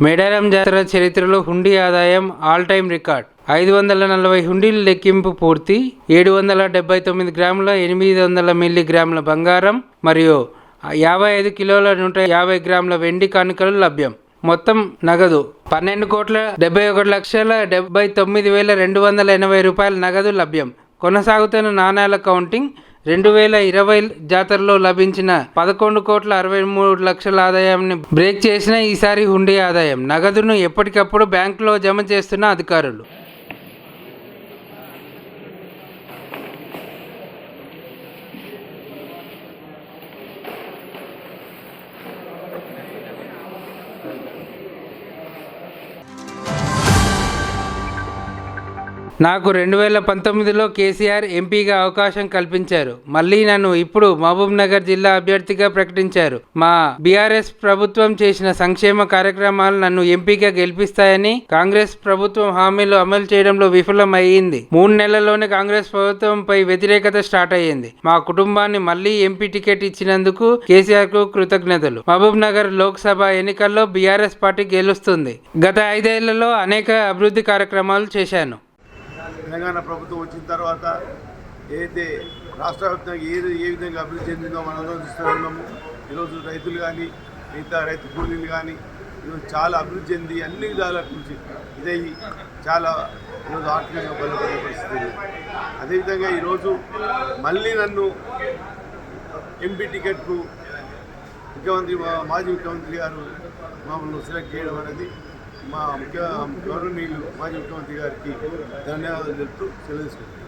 మేడారం జాతర చరిత్రలో హుండీ ఆదాయం ఆల్ టైమ్ రికార్డ్. 540 హుండీల లెక్కింపు పూర్తి. 779 గ్రాముల 800 మిల్లీగ్రాముల బంగారం మరియు 55 కిలోల 150 గ్రాముల వెండి కానుకలు లభ్యం. మొత్తం నగదు 12,71,79,280 రూపాయల నగదు లభ్యం. కొనసాగుతున్న నాణేల కౌంటింగ్. 2020 జాతరలో లభించిన 11,63,00,000 ఆదాయాన్ని బ్రేక్ చేసిన ఈసారి హుండీ ఆదాయం. నగదును ఎప్పటికప్పుడు బ్యాంకులో జమ చేస్తున్న అధికారులు. నాకు 2019లో కేసీఆర్ ఎంపీగా అవకాశం కల్పించారు. మళ్ళీ నన్ను ఇప్పుడు మహబూబ్ నగర్ జిల్లా అభ్యర్థిగా ప్రకటించారు. మా బీఆర్ఎస్ ప్రభుత్వం చేసిన సంక్షేమ కార్యక్రమాలు నన్ను ఎంపీగా గెలిపిస్తాయని కాంగ్రెస్ ప్రభుత్వం హామీలు అమలు చేయడంలో విఫలం అయ్యింది. 3 నెలల్లోనే కాంగ్రెస్ ప్రభుత్వంపై వ్యతిరేకత స్టార్ట్ అయ్యింది. మా కుటుంబాన్ని మళ్ళీ ఎంపీ టికెట్ ఇచ్చినందుకు కేసీఆర్ కు కృతజ్ఞతలు. మహబూబ్ నగర్ లోక్సభ ఎన్నికల్లో బీఆర్ఎస్ పార్టీ గెలుస్తుంది. గత 5 ఏళ్లలో అనేక అభివృద్ధి కార్యక్రమాలు చేశాను. తెలంగాణ ప్రభుత్వం వచ్చిన తర్వాత ఏదైతే రాష్ట్ర వ్యాప్తంగా ఏ విధంగా అభివృద్ధి చెందిందో మనం చూస్తూ ఉన్నాము. ఈరోజు రైతులు కానీ మిగతా రైతు కూలీలు కానీ ఈరోజు చాలా అభివృద్ధి చెంది అన్ని విధాల నుంచి ఇదయ్యి చాలా ఈరోజు ఆర్థికంగా బలపడే పరిస్థితి. అదేవిధంగా ఈరోజు మళ్ళీ నన్ను ఎంపీ టికెట్కు మాజీ ముఖ్యమంత్రి గారు మమ్మల్ని సెలెక్ట్ చేయడం అనేది మా గౌరవనీయులు మాజీ ముఖ్యమంత్రి గారికి ధన్యవాదాలు చెప్తూ సెలవు తీసుకుంటాం.